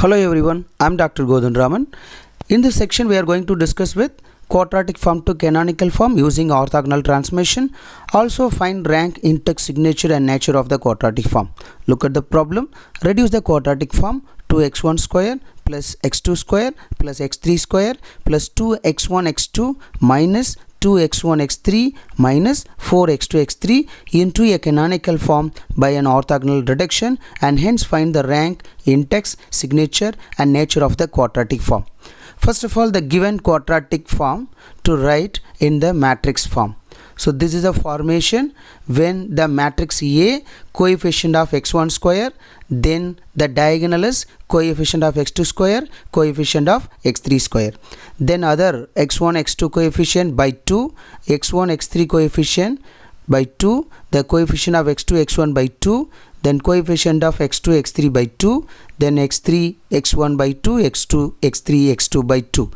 Hello everyone, I'm Dr. Godun Raman. In this section we are going to discuss with quadratic form to canonical form using orthogonal transformation. Also find rank, index, signature and nature of the quadratic form. Look at the problem. Reduce the quadratic form to x1 square plus x2 square plus x3 square plus 2x1 x2 minus 2x1 x3 minus 4x2 x3 into a canonical form by an orthogonal reduction, and hence find the rank, index, signature and nature of the quadratic form. First of all, the given quadratic form to write in the matrix form. So this is a formation when the matrix A coefficient of x1 square, then the diagonal is coefficient of x2 square, coefficient of x3 square, then other x1 x2 coefficient by 2, x1 x3 coefficient by 2, the coefficient of x2 x1 by 2, then coefficient of x2 x3 by 2, then x3 x1 by 2, x2 x3 x2 by 2.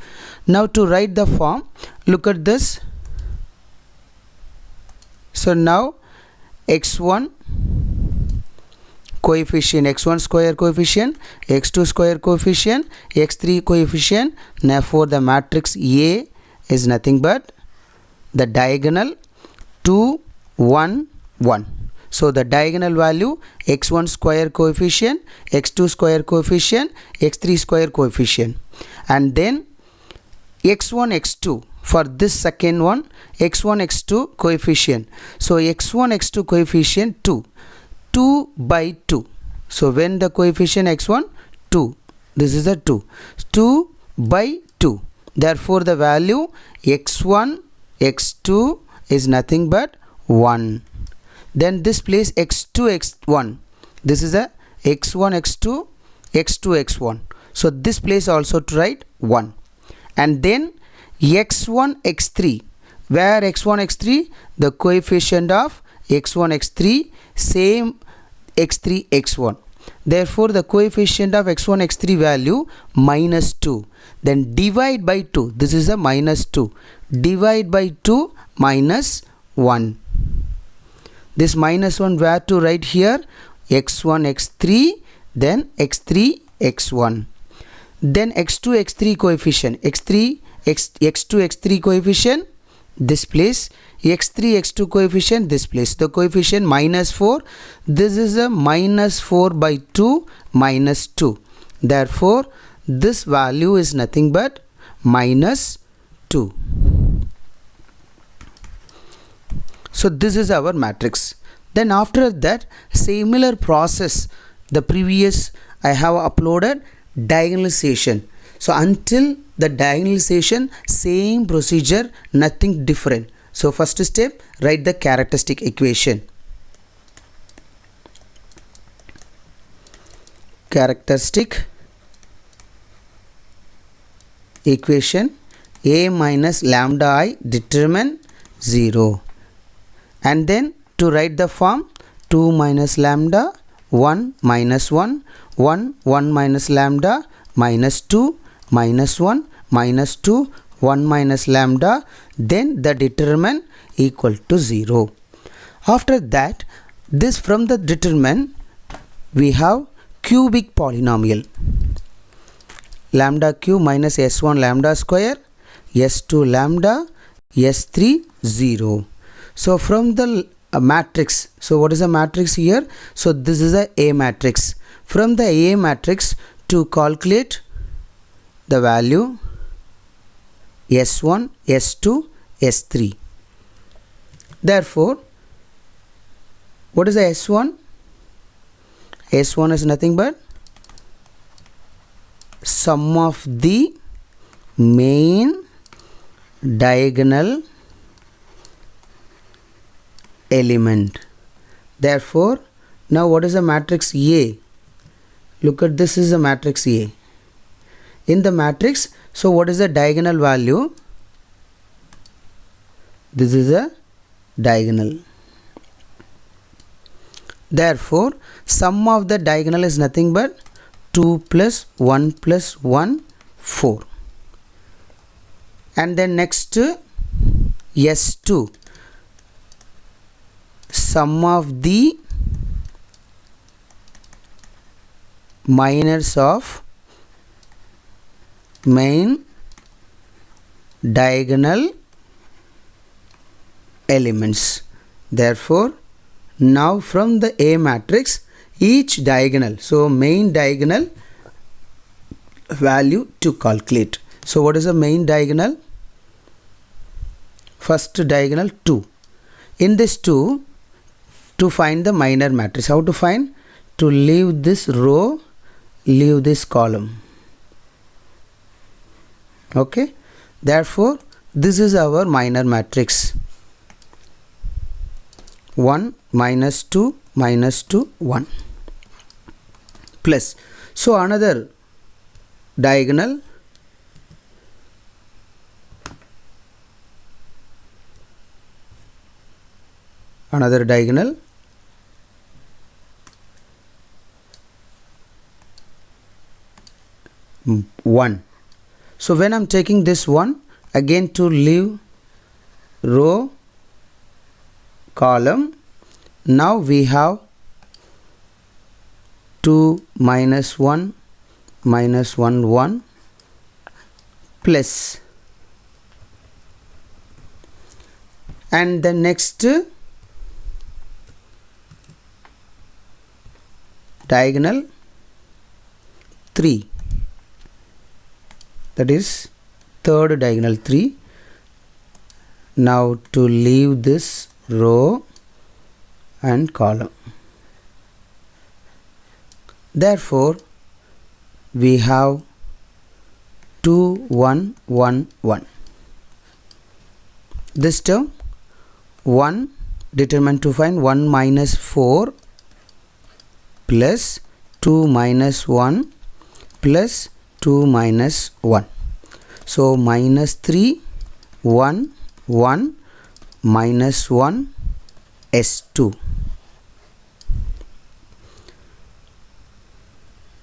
Now to write the form, look at this. So now x1 coefficient, x1 square coefficient, x2 square coefficient, x3 coefficient. Therefore the matrix A is nothing but the diagonal 2 1 1. So the diagonal value x1 square coefficient, x2 square coefficient, x3 square coefficient, and then x1 x2 for this second one, x1 x2 coefficient. So x1 x2 coefficient 2 by 2. So when the coefficient x1 2, this is a 2 by 2. Therefore the value x1 x2 is nothing but 1. Then this place x2 x1, this is a x1 x2 x2 x1. So this place also to write 1. And then x1 x3, where x1 x3 the coefficient of x1 x3 same x3 x1. Therefore the coefficient of x1 x3 value minus 2. Then divide by 2, this is a minus 2, divide by 2 minus 1. This minus 1 where to write here, x1 x3, then x3 x1, then x2 x3 coefficient, x2 x3 coefficient this place, x3 x2 coefficient this place, the coefficient minus 4, this is a minus 4 by 2 minus 2. Therefore this value is nothing but minus 2. So this is our matrix. Then after that, similar process the previous I have uploaded diagonalization. So until the diagonalization, same procedure, nothing different. So first step, write the characteristic equation. Characteristic equation, A minus lambda I determine 0. And then to write the form, 2 minus lambda, 1 minus 1, 1 minus lambda, minus 2 minus 1 minus 2, 1 minus lambda, then the determinant equal to 0. After that, this from the determinant we have cubic polynomial, lambda cube minus s1 lambda square, s2 lambda, s3 0. So from the matrix, so what is a matrix here? So this is a matrix. From the A matrix to calculate the value s1, s2, s3. Therefore, what is the s1? S1 is nothing but sum of the main diagonal element. Therefore, now what is the matrix A? Look at this is a matrix A. In the matrix, so what is the diagonal value? This is a diagonal. Therefore, sum of the diagonal is nothing but 2 plus 1 plus 1, 4. And then next S2, sum of the minors of main diagonal elements. Therefore, now from the A matrix, each diagonal, so main diagonal value to calculate. So what is the main diagonal? First diagonal 2. In this 2, to find the minor matrix, how to find? To leave this row, leave this column. Okay, therefore this is our minor matrix. 1 minus 2 minus 2 1 plus. So another diagonal, another diagonal, one. So when I'm taking this one, again to leave row, column, now we have 2 minus 1 minus 1 1 plus, and the next diagonal 3, that is third diagonal 3. Now to leave this row and column. Therefore we have 2 1 1 1. This term 1 determined to find 1 minus 4 plus 2 minus 1 plus 2 minus 1. So minus 3 1 1 minus 1 S2.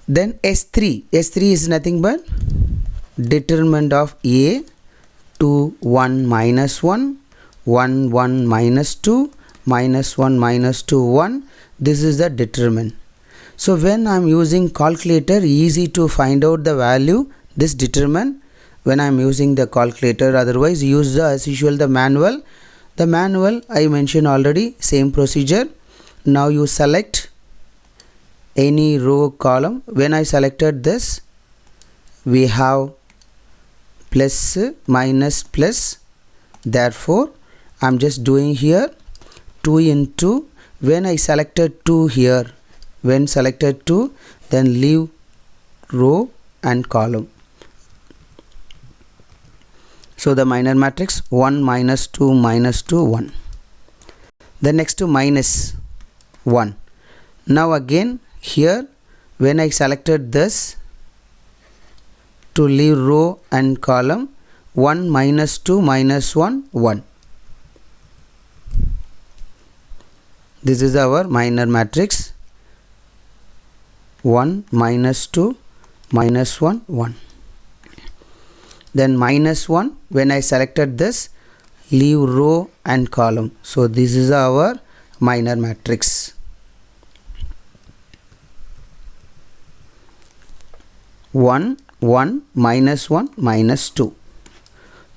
Then S3. S3 is nothing but determinant of A, 2 1 minus 1 1 1 minus 2 minus 1 minus 2 1. This is the determinant. So when I am using calculator, easy to find out the value, this determinant, when I am using the calculator. Otherwise use the, as usual, the manual. The manual I mentioned already, same procedure. Now you select any row, column. When I selected this, we have plus minus plus. Therefore I am just doing here 2 into, when I selected 2 here, when selected 2, then leave row and column. So the minor matrix 1 minus 2 minus 2 1. The next to minus 1. Now again here, when I selected this, to leave row and column, 1 minus 2 minus 1 1. This is our minor matrix. 1 minus 2 minus 1 1. Then minus 1, when I selected this, leave row and column. So this is our minor matrix. 1 1 minus 1 minus 2.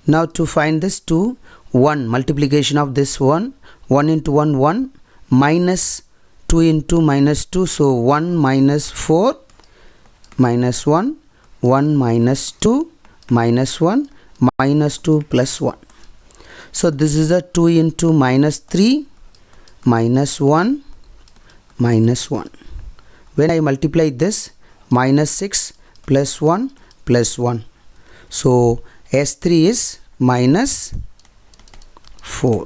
Now to find this 2, 1 multiplication of this 1 into 1 1 minus 2 into minus 2. So 1 minus 4 minus 1 1 minus 2 minus 1 minus 2 plus 1. So this is a 2 into minus 3 minus 1 minus 1. When I multiply this, minus 6 plus 1 plus 1. So S3 is minus 4.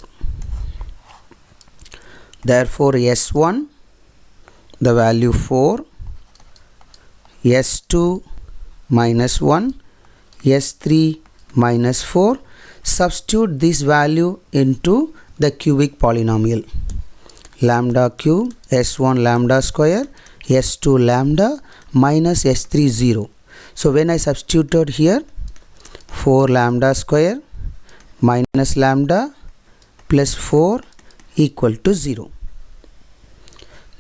Therefore S1, the value 4, S2 minus 1, S3 minus 4. Substitute this value into the cubic polynomial. Lambda cube S1 lambda square S2 lambda minus S3 0. So when I substituted here, 4 lambda square minus lambda plus 4 equal to 0.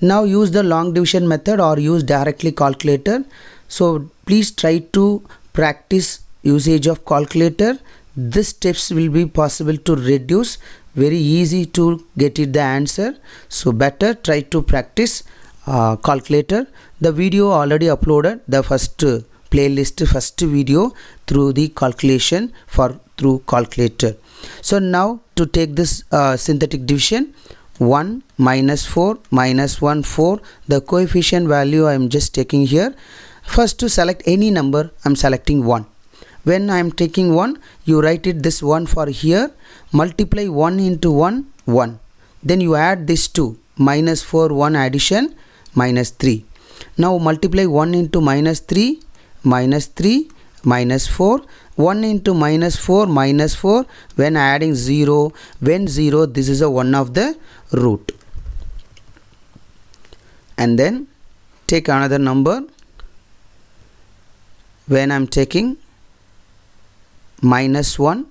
Now use the long division method or use directly calculator. So please try to practice usage of calculator, these steps will be possible to reduce, very easy to get it the answer. So better try to practice calculator. The video already uploaded, the first playlist, first video through the calculation for through calculator. So now to take this synthetic division, 1 minus 4 minus 1 4, the coefficient value I am just taking here. First to select any number, I am selecting 1. When I am taking 1, you write it this 1 for here, multiply 1 into 1, 1. Then you add this 2, minus 4, 1 addition, minus 3. Now multiply 1 into minus 3, minus 3, minus 4. 1 into minus 4, minus 4. When adding 0, when 0, this is a 1 of the root. And then take another number. When I am taking minus 1,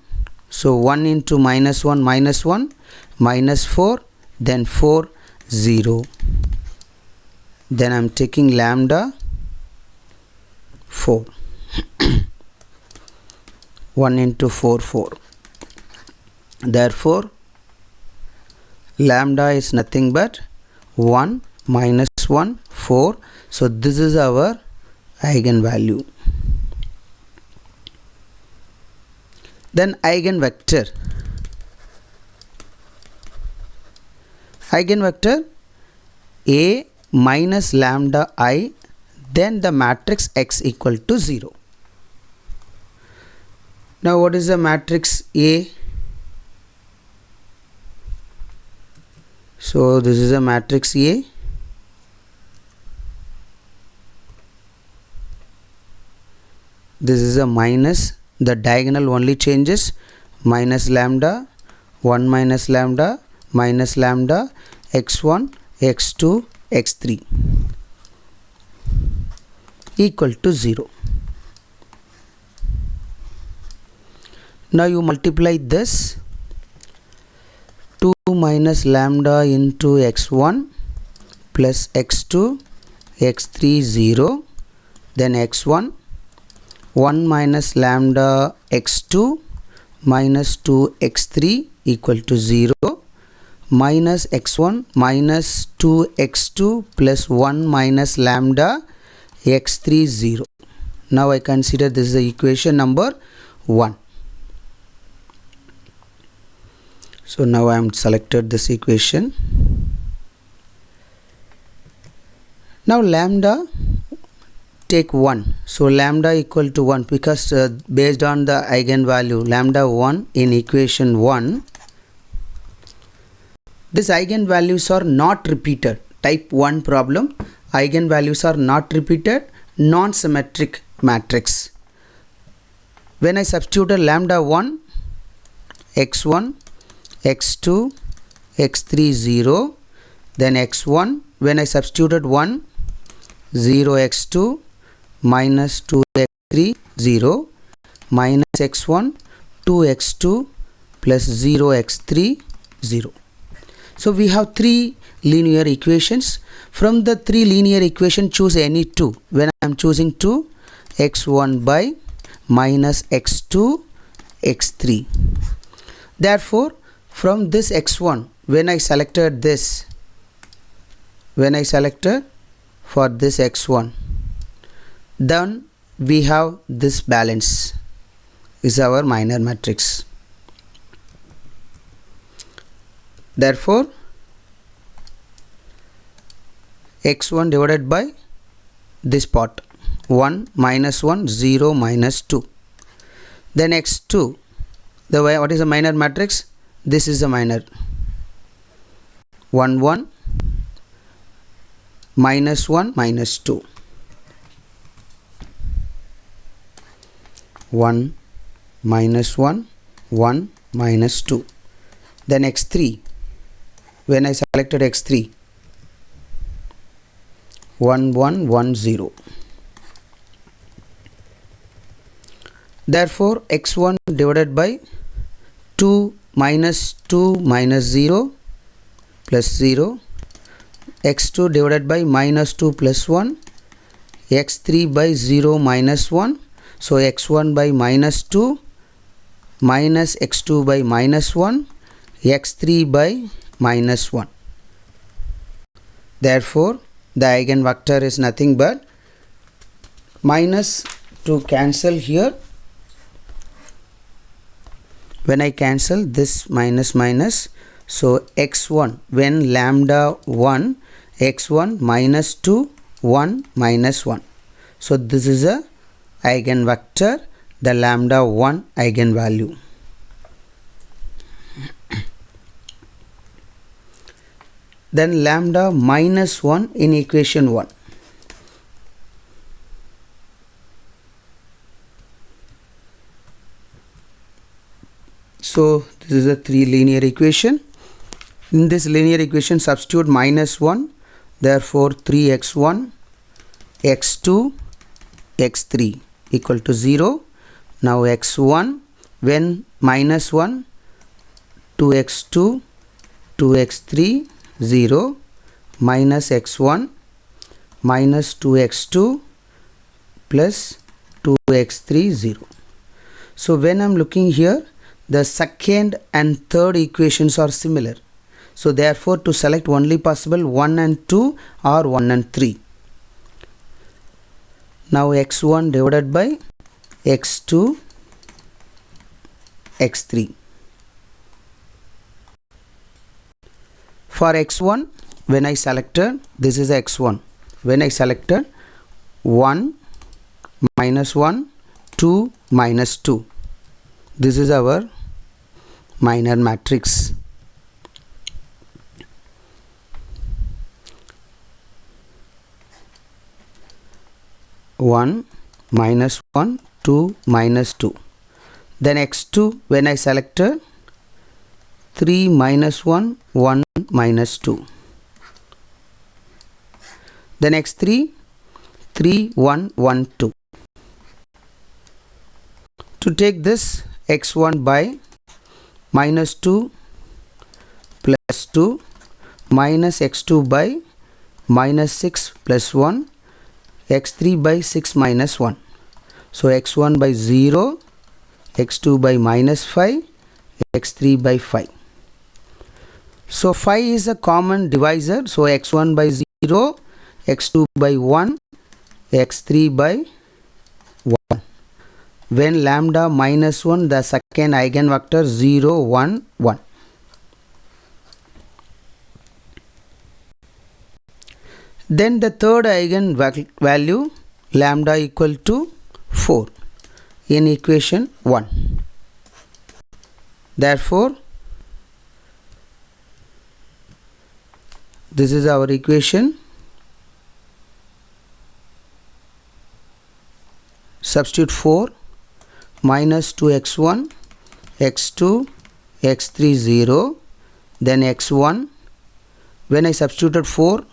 so 1 into minus 1, minus 1, minus 4, then 4, 0. Then I am taking lambda 4. 1 into 4, 4. Therefore, lambda is nothing but 1 minus 1, 4. So this is our eigenvalue. Then eigenvector. Eigenvector A minus lambda I, then the matrix X equal to 0. Now what is the matrix A? So this is a matrix A. This is a minus, the diagonal only changes, minus lambda, 1 minus lambda, minus lambda, x1, x2, x3 equal to 0. Now you multiply this, 2 minus lambda into x1 plus x2, x3 0, then x1, 1 minus lambda x2 minus 2 x3 equal to 0, minus x1 minus 2 x2 plus 1 minus lambda x3 0. Now I consider this is the equation number 1. So now I am selected this equation. Now lambda take 1. So lambda equal to 1 because based on the eigenvalue lambda 1 in equation 1, these eigenvalues are not repeated. Type 1 problem. Eigenvalues are not repeated, non-symmetric matrix. When I substituted lambda 1, x1, x2, x3 0, then x1, when I substituted 1, 0 x2, minus 2 x3 0, minus x1, 2 x2 plus 0 x3 0. So we have 3 linear equations. From the 3 linear equations, choose any 2. When I am choosing 2, x1 by minus x2 x3. Therefore from this x1, when I selected this, when I selected for this x1, then we have this balance is our minor matrix. Therefore x1 divided by this part, 1 minus 1 0 minus 2. Then x2, the way what is the minor matrix? This is a minor, 1 1 minus 1 minus 2, 1 minus 1 1 minus 2. Then x3, when I selected x3, 1 1 1 0. Therefore x1 divided by 2 minus 2 minus 0 plus 0, x2 divided by minus 2 plus 1, x3 by 0 minus 1. So x1 by minus 2 minus x2 by minus 1, x3 by minus 1. Therefore, the eigenvector is nothing but minus to cancel here. When I cancel this minus minus, so x1 when lambda 1, x1 minus 2, 1 minus 1. So this is a eigenvector, the lambda 1 eigenvalue. Then lambda minus 1 in equation 1. So this is a 3 linear equation. In this linear equation substitute minus 1, therefore 3x1, x2, x3 equal to 0. Now x1 when minus 1, 2x2, 2x3, 0 minus x1 minus 2x2 plus 2x3, 0. So when I am looking here, the second and third equations are similar. So therefore to select only possible 1 and 2 or 1 and 3. Now x1 divided by x2, x3. For x1, when I selected, this is x1. When I selected 1 minus 1, 2 minus 2. This is our minor matrix. One minus 1, 2 minus 2. Then x2 when I selected 3 minus 1, 1 minus 2. Then x3 3, 1, 1, 2. To take this x1 by minus 2 plus 2 minus x2 by minus 6 plus 1, x3 by 6 minus 1. So x1 by 0, x2 by minus 5, x3 by 5. So 5 is a common divisor. So x1 by 0, x2 by 1, x3 by 1. When lambda minus 1, the second eigenvector 0, 1, 1. Then the third eigenvalue lambda equal to 4 in equation 1. Therefore, this is our equation. Substitute 4 minus 2x1, x2, x3, 0. Then x1. When I substituted 4,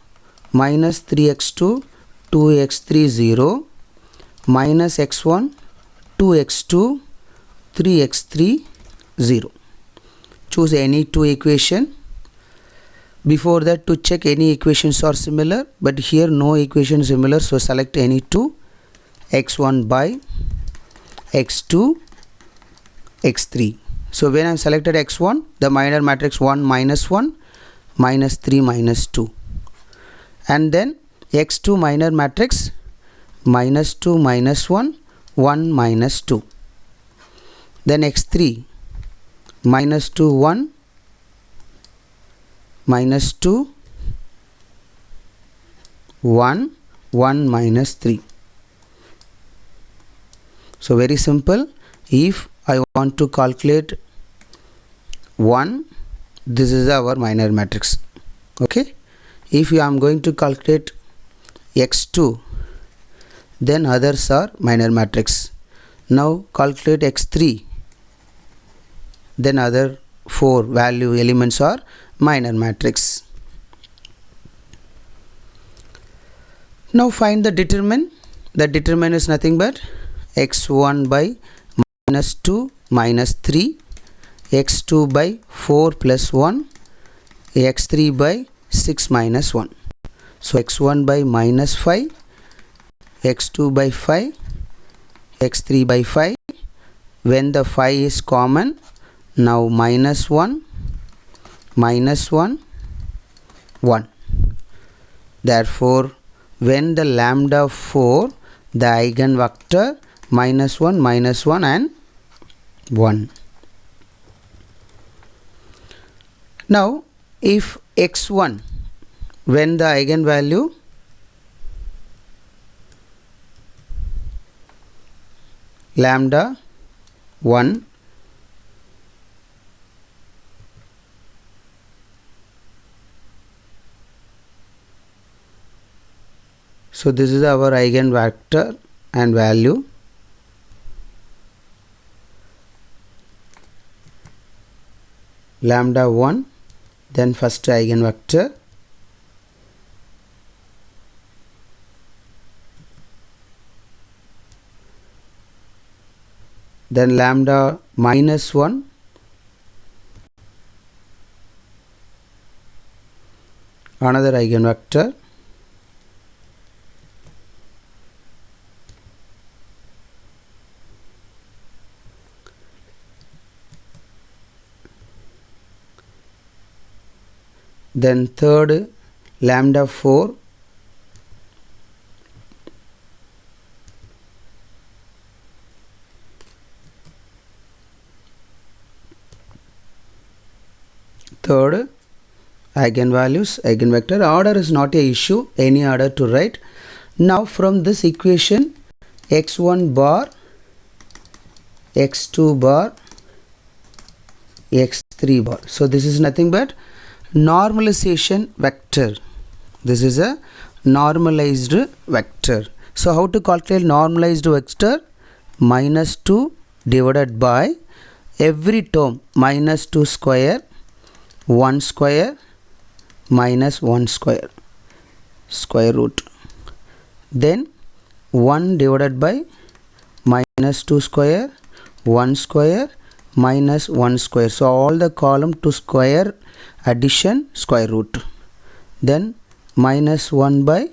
minus 3x2, 2x3, 0. Minus x1, 2x2, 3x3, 0. Choose any two equation. Before that, to check any equations are similar, but here no equation similar, so select any two. X1 by x2, x3. So when I selected x1, the minor matrix 1 minus 1 minus 3 minus 2, and then x2 minor matrix minus 2 minus 1, 1 minus 2. Then x3 minus 2, 1 minus 2, 1, 1 minus 3. So very simple. If I want to calculate 1, this is our minor matrix. Okay. If I am going to calculate x2, then others are minor matrix. Now calculate x3, then other 4 value elements are minor matrix. Now find the determinant. The determinant is nothing but x1 by minus 2 minus 3, x2 by 4 plus 1, x3 by 6 minus 1. So x1 by minus 5, x2 by 5, x3 by 5. When the 5 is common, now minus 1, 1. Therefore, when the lambda 4, the eigenvector minus 1 and 1. Now, if x1, when the eigenvalue lambda 1, so this is our eigenvector and value. Lambda 1, then first eigenvector, then lambda minus 1, another eigenvector, then third lambda 4, third eigenvalues, eigenvector. Order is not a issue, any order to write. Now from this equation, x1 bar, x2 bar, x3 bar. So this is nothing but normalization vector. This is a normalized vector. So how to calculate normalized vector? Minus 2 divided by every term minus 2 square, 1 square, minus 1 square, square root. Then 1 divided by minus 2 square, 1 square, minus 1 square. So all the column to square addition square root. Then minus 1 by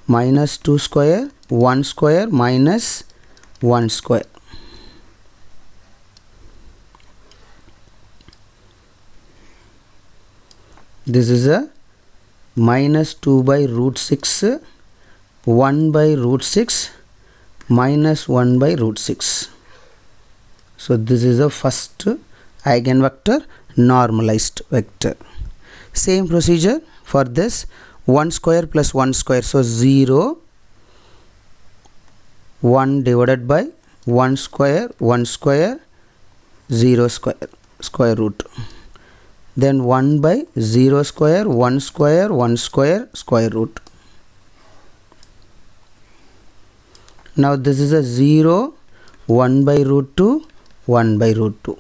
minus 2 square, 1 square, minus 1 square. This is a minus 2 by root 6, 1 by root 6, minus 1 by root 6. So this is the first eigenvector, normalized vector. Same procedure for this, 1 square plus 1 square. So 0, 1 divided by 1 square, 0 square, square root. Then 1 by 0 square, 1 square, square root. Now this is a 0, 1 by root 2, 1 by root 2.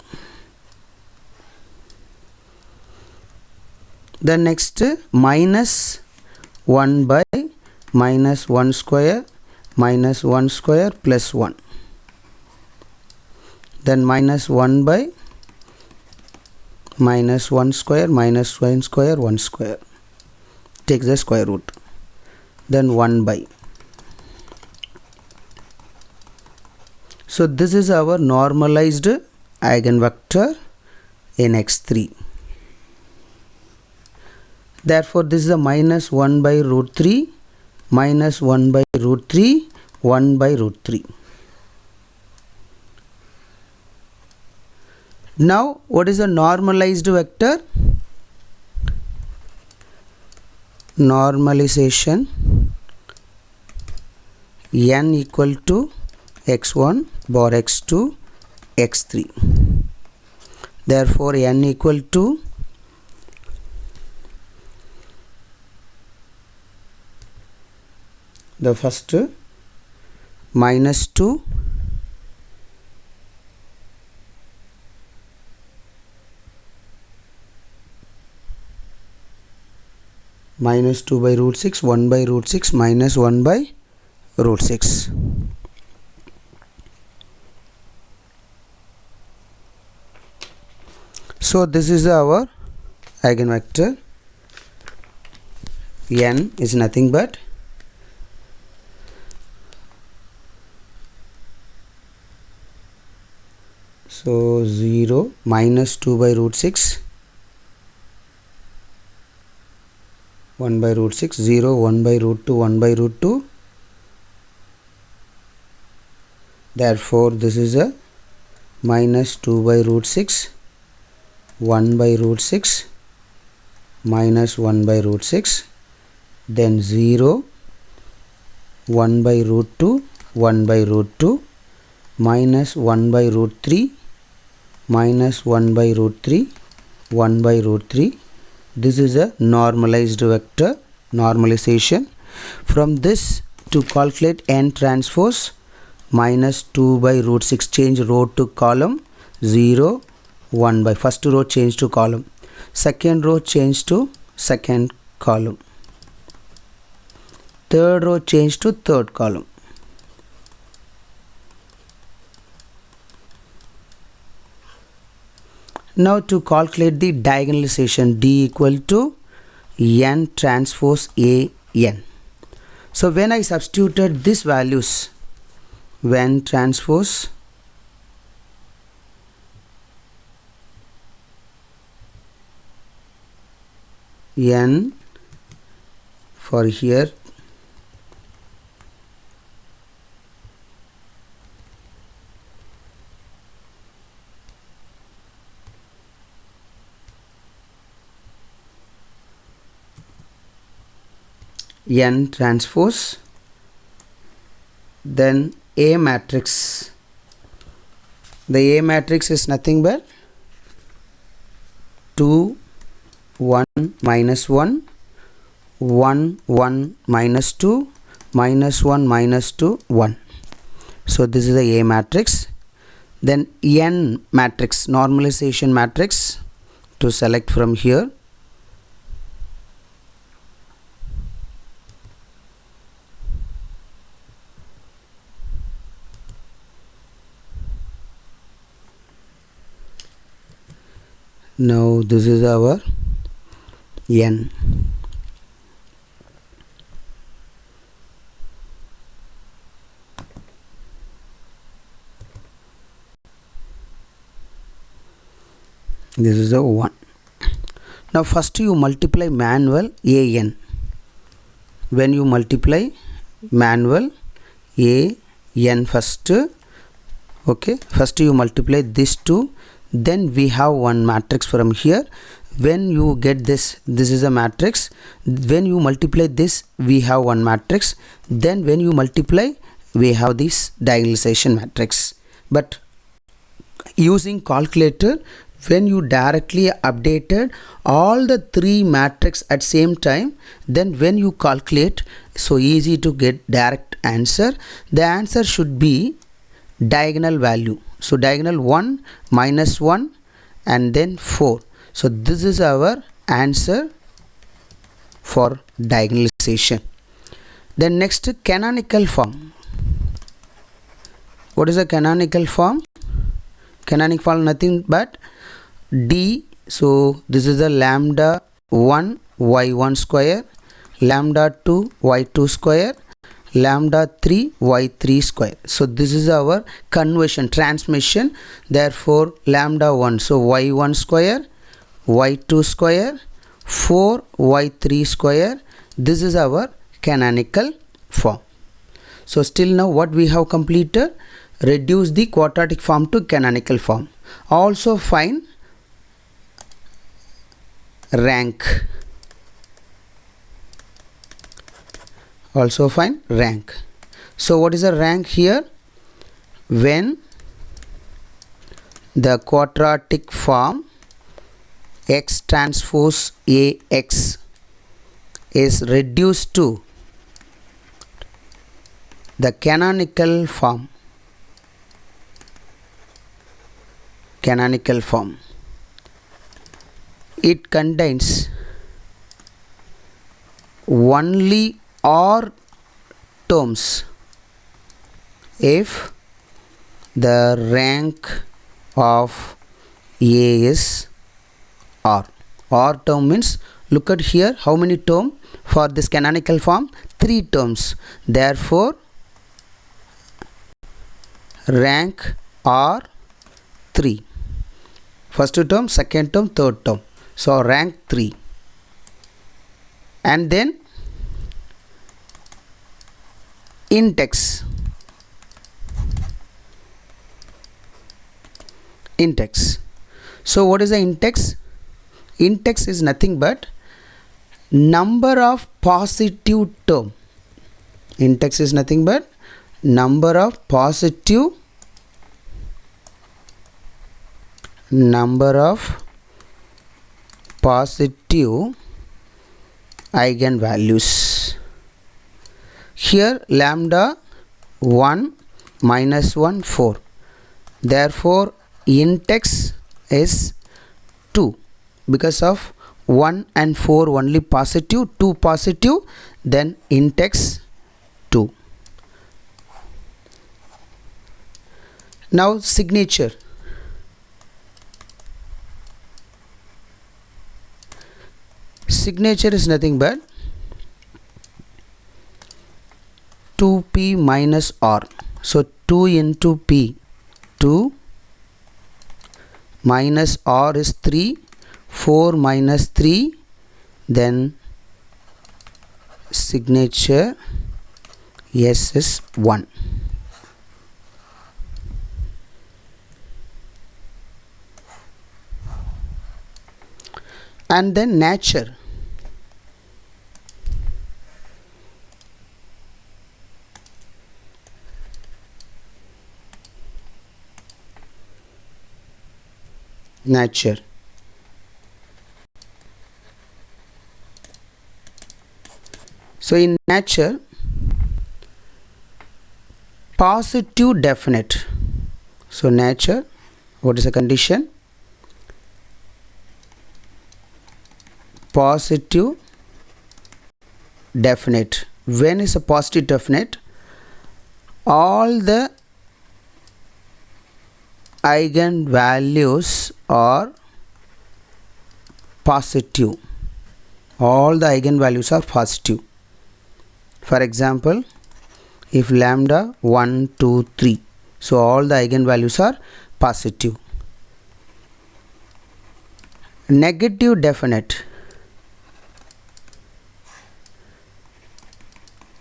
Then next minus 1 by minus 1 square, plus 1. Then minus 1 by minus 1 square, 1 square. Takes the square root. Then 1 by. So this is our normalized eigenvector in x3. Therefore this is a minus 1 by root 3, minus 1 by root 3, 1 by root 3. Now what is a normalized vector? Normalization n equal to x1 bar x2 x3. Therefore n equal to the first minus 2 minus 2 by root 6, 1 by root 6, minus 1 by root 6. So this is our eigenvector. N is nothing but So 0 minus 2 by root 6, 1 by root 6, 0, 1 by root 2, 1 by root 2. Therefore this is a minus 2 by root 6, 1 by root 6, minus 1 by root 6, then 0, 1 by root 2, 1 by root 2, minus 1 by root 3, minus 1 by root 3, 1 by root 3. This is a normalized vector normalization. From this to calculate n transpose, minus 2 by root 6, change row to column, 0, 1 by first row change to column, second row change to second column, third row change to third column. Now to calculate the diagonalization, D equal to n transpose A n. So when I substituted these values, when transpose n for here, n transpose, then A matrix. The A matrix is nothing but 2, 1, minus 1, 1, 1, minus 2, minus 1, minus 2, 1. So this is the A matrix. Then N matrix, normalization matrix, to select from here. Now this is our n. This is a 1. Now first you multiply manual an. When you multiply manual an first, okay, first you multiply this two, then we have one matrix from here. When you get this is a matrix. When you multiply this, we have one matrix. Then when you multiply, we have this diagonalization matrix. But using calculator, when you directly updated all the three matrix at same time, then when you calculate, so easy to get direct answer. The answer should be diagonal value. So diagonal 1, minus 1, and then 4. So this is our answer for diagonalization. Then next, canonical form. What is a canonical form? Canonical form nothing but D. So this is a lambda 1 y1 square, lambda 2 y2 square, lambda 3 y3 square. So this is our conversion transmission. Therefore lambda 1, so y1 square, y2 square, 4 y3 square. This is our canonical form. So still now what we have completed? Reduce the quadratic form to canonical form. Also find rank. Also find rank. So what is the rank here? When the quadratic form x transpose ax is reduced to the canonical form. Canonical form. It contains only or terms if the rank of A is R. R term means, look at here, how many terms for this canonical form? 3 terms. Therefore rank R 3. First term, second term, third term. So rank 3. And then int x. Int x. So what is the int x? Int x is nothing but number of positive term. Int x is nothing but number of positive eigenvalues. Here lambda 1 minus 1 4. Therefore int x is 2 because of 1 and 4 only positive, 2 positive, then int x 2. Now signature. Signature is nothing but 2p minus r. So 2 into p, 2 minus r is 3, 4 minus 3, then signature s is 1. And then nature. Nature. So in nature, positive definite. So nature, what is the condition? Positive definite. When is a positive definite? All the eigenvalues are positive. All the eigenvalues are positive. For example, if lambda 1, 2, 3, so all the eigenvalues are positive. Negative definite.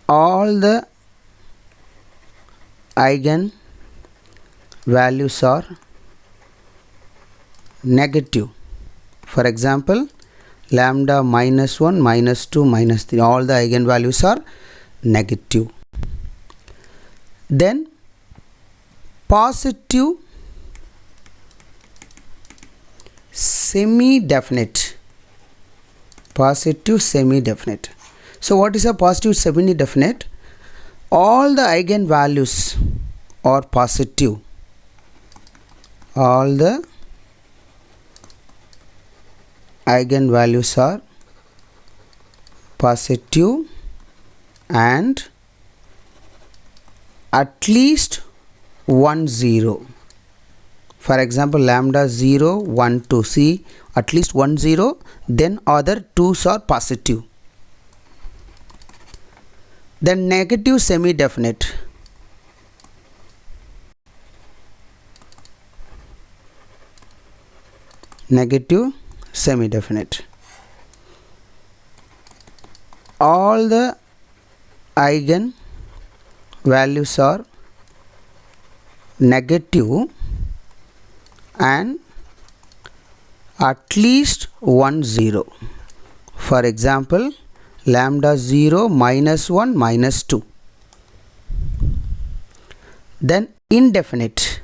All the eigenvalues are negative. For example, lambda minus 1, minus 2, minus 3, all the eigenvalues are negative. Then positive semi-definite. Positive semi-definite. So what is a positive semi-definite? All the eigenvalues are positive. All the eigenvalues are positive and at least 1 0. For example, lambda 0, 1, 2. See, at least 1 0, then other 2's are positive. Then negative semi-definite. Negative semi-definite. All the eigenvalues are negative and at least 1 0. For example, lambda 0, minus 1, minus 2. Then indefinite.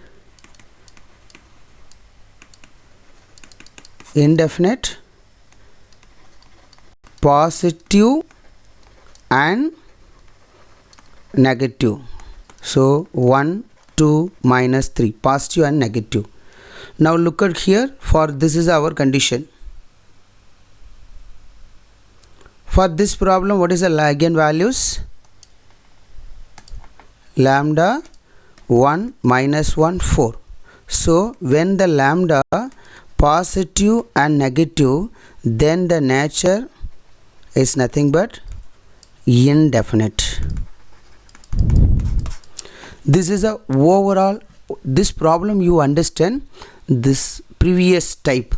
Indefinite, positive and negative. So 1, 2, minus 3, positive and negative. Now look at here, for this is our condition. For this problem, what is the eigenvalues? Lambda 1, minus 1, 4. So when the lambda positive and negative, then the nature is nothing but indefinite. This is a overall this problem you understand this previous type,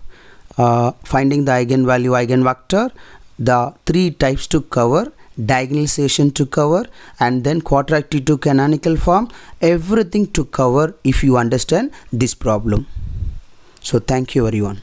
finding the eigenvalue, eigenvector, the three types to cover, diagonalization to cover, and then quadratic to canonical form, everything to cover if you understand this problem. So thank you everyone.